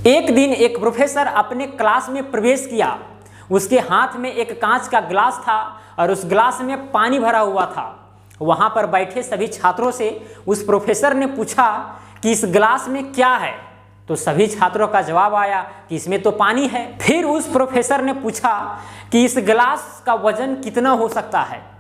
एक दिन एक प्रोफेसर अपने क्लास में प्रवेश किया। उसके हाथ में एक कांच का ग्लास था और उस ग्लास में पानी भरा हुआ था। वहां पर बैठे सभी छात्रों से उस प्रोफेसर ने पूछा कि इस ग्लास में क्या है। तो सभी छात्रों का जवाब आया कि इसमें तो पानी है। फिर उस प्रोफेसर ने पूछा कि इस गिलास का वजन कितना हो सकता है।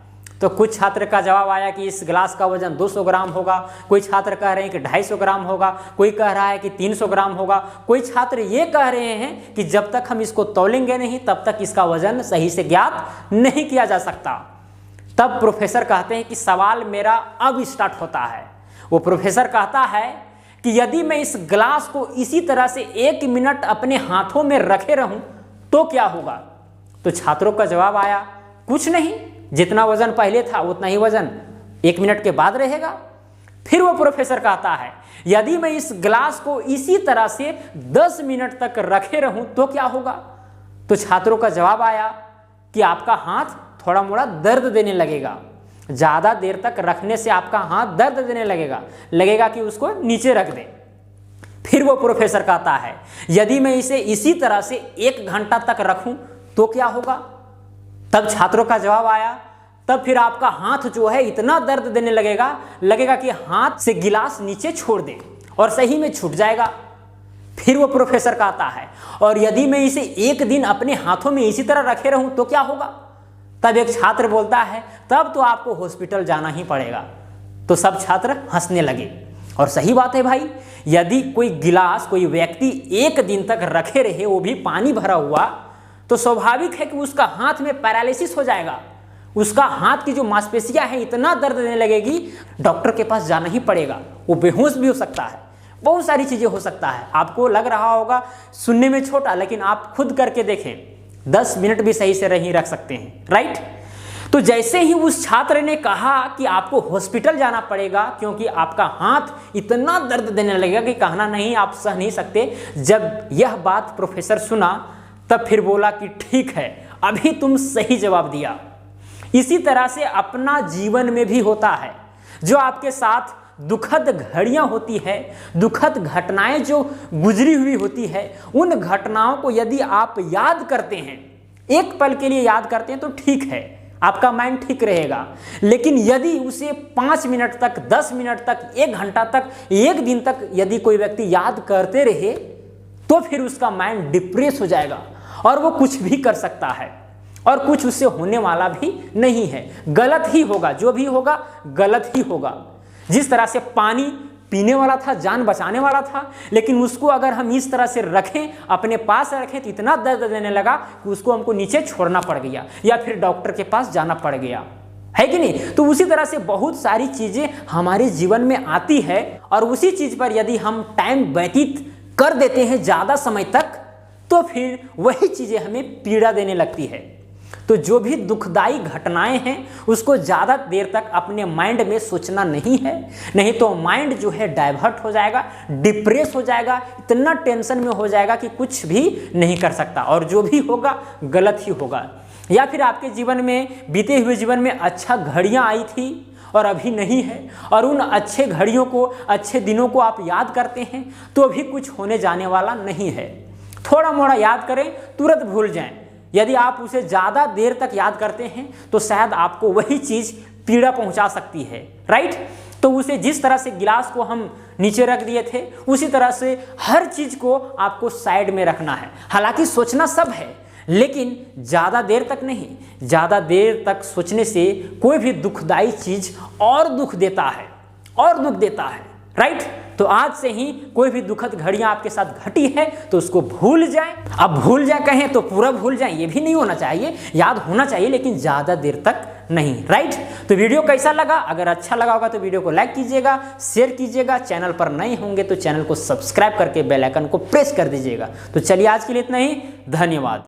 तो कुछ छात्र का जवाब आया कि इस गिलास का वजन 200 ग्राम होगा, कोई छात्र कह रहे हैं कि 250 ग्राम होगा, कोई कह रहा है कि 300 ग्राम होगा, कोई छात्र ये कह रहे हैं कि जब तक हम इसको तौलेंगे नहीं तब तक इसका वजन सही से ज्ञात नहीं किया जा सकता। तब प्रोफेसर कहते हैं कि सवाल मेरा अब स्टार्ट होता है। वो प्रोफेसर कहता है कि यदि मैं इस गिलास को इसी तरह से 1 मिनट अपने हाथों में रखे रहूं तो क्या होगा। तो छात्रों का जवाब आया कुछ नहीं, जितना वजन पहले था उतना ही वजन 1 मिनट के बाद रहेगा। फिर वो प्रोफेसर कहता है यदि मैं इस गिलास को इसी तरह से 10 मिनट तक रखे रहूं तो क्या होगा। तो छात्रों का जवाब आया कि आपका हाथ थोड़ा मोड़ा दर्द देने लगेगा, ज़्यादा देर तक रखने से आपका हाथ दर्द देने लगेगा कि उसको नीचे रख दे। फिर वो प्रोफेसर कहता है यदि मैं इसे इसी तरह से 1 घंटा तक रखूं तो क्या होगा। तब छात्रों का जवाब आया तब फिर आपका हाथ जो है इतना दर्द देने लगेगा कि हाथ से गिलास नीचे छोड़ दे और सही में छूट जाएगा। फिर वो प्रोफेसर कहता है और यदि मैं इसे 1 दिन अपने हाथों में इसी तरह रखे रहूं तो क्या होगा। तब एक छात्र बोलता है तब तो आपको हॉस्पिटल जाना ही पड़ेगा। तो सब छात्र हंसने लगे और सही बात है भाई, यदि कोई गिलास कोई व्यक्ति 1 दिन तक रखे रहे वो भी पानी भरा हुआ तो स्वाभाविक है कि उसका हाथ में पैरालिसिस हो जाएगा। उसका हाथ की जो मांसपेशियां हैं इतना दर्द देने लगेगी, डॉक्टर के पास जाना ही पड़ेगा। वो बेहोश भी हो सकता है, बहुत सारी चीजें हो सकता है। आपको लग रहा होगा सुनने में छोटा, लेकिन आप खुद करके देखें 10 मिनट भी सही से नहीं रख सकते हैं, राइट। तो जैसे ही उस छात्र ने कहा कि आपको हॉस्पिटल जाना पड़ेगा क्योंकि आपका हाथ इतना दर्द देने लगेगा कि कहना नहीं, आप सह नहीं सकते। जब यह बात प्रोफेसर सुना तब फिर बोला कि ठीक है, अभी तुम सही जवाब दिया। इसी तरह से अपना जीवन में भी होता है। जो आपके साथ दुखद घड़ियां होती है, दुखद घटनाएं जो गुजरी हुई होती है, उन घटनाओं को यदि आप याद करते हैं, एक पल के लिए याद करते हैं तो ठीक है, आपका माइंड ठीक रहेगा। लेकिन यदि उसे 5 मिनट तक, 10 मिनट तक, 1 घंटा तक, 1 दिन तक यदि कोई व्यक्ति याद करते रहे तो फिर उसका माइंड डिप्रेस हो जाएगा और वो कुछ भी कर सकता है और कुछ उससे होने वाला भी नहीं है। गलत ही होगा, जो भी होगा गलत ही होगा। जिस तरह से पानी पीने वाला था, जान बचाने वाला था, लेकिन उसको अगर हम इस तरह से रखें, अपने पास रखें तो इतना दर्द देने लगा कि उसको हमको नीचे छोड़ना पड़ गया या फिर डॉक्टर के पास जाना पड़ गया, है कि नहीं। तो उसी तरह से बहुत सारी चीजें हमारे जीवन में आती है और उसी चीज पर यदि हम टाइम व्यतीत कर देते हैं ज़्यादा समय तक तो फिर वही चीजें हमें पीड़ा देने लगती है। तो जो भी दुखदाई घटनाएं हैं उसको ज़्यादा देर तक अपने माइंड में सोचना नहीं है, नहीं तो माइंड जो है डाइवर्ट हो जाएगा, डिप्रेस हो जाएगा, इतना टेंशन में हो जाएगा कि कुछ भी नहीं कर सकता और जो भी होगा गलत ही होगा। या फिर आपके जीवन में, बीते हुए जीवन में अच्छा घड़ियाँ आई थी और अभी नहीं है और उन अच्छे घड़ियों को, अच्छे दिनों को आप याद करते हैं तो अभी कुछ होने जाने वाला नहीं है। थोड़ा मोड़ा याद करें, तुरंत भूल जाएं। यदि आप उसे ज़्यादा देर तक याद करते हैं तो शायद आपको वही चीज़ पीड़ा पहुंचा सकती है, राइट। तो उसे जिस तरह से गिलास को हम नीचे रख दिए थे उसी तरह से हर चीज़ को आपको साइड में रखना है। हालांकि सोचना सब है लेकिन ज़्यादा देर तक नहीं। ज़्यादा देर तक सोचने से कोई भी दुखदाई चीज़ और दुख देता है, राइट। तो आज से ही कोई भी दुखद घड़ियां आपके साथ घटी है तो उसको भूल जाएं। अब भूल जाए कहें तो पूरा भूल जाएं, ये भी नहीं होना चाहिए, याद होना चाहिए लेकिन ज़्यादा देर तक नहीं, राइट। तो वीडियो कैसा लगा? अगर अच्छा लगा होगा तो वीडियो को लाइक कीजिएगा, शेयर कीजिएगा। चैनल पर नए होंगे तो चैनल को सब्सक्राइब करके बेल आइकन को प्रेस कर दीजिएगा। तो चलिए आज के लिए इतना ही, धन्यवाद।